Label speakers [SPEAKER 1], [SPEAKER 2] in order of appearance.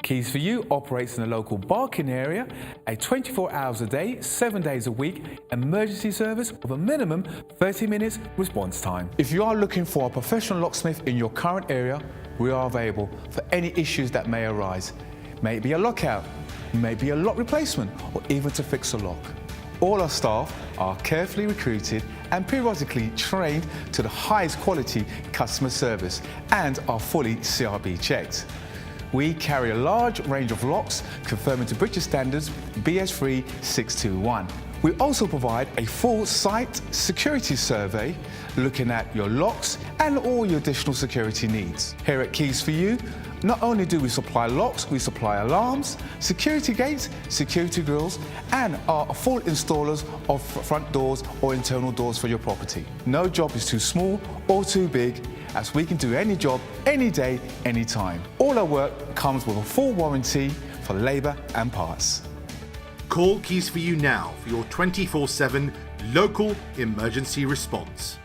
[SPEAKER 1] Keys for You operates in a local barking area, a 24 hours a day, 7 days a week emergency service with a minimum 30 minutes response time. If you are looking for a professional locksmith in your current area, we are available for any issues that may arise. May it be a lockout, maybe a lock replacement, or even to fix a lock. All our staff are carefully recruited and periodically trained to the highest quality customer service and are fully CRB checked. We carry a large range of locks conforming to British standards BS3 621. We also provide a full site security survey looking at your locks and all your additional security needs. Here at Keys for You, not only do we supply locks, we supply alarms, security gates, security grills, and are full installers of front doors or internal doors for your property. No job is too small or too big, as we can do any job, any day, anytime. All our work comes with a full warranty for labour and parts.
[SPEAKER 2] Call Keys for You now for your 24/7 local emergency response.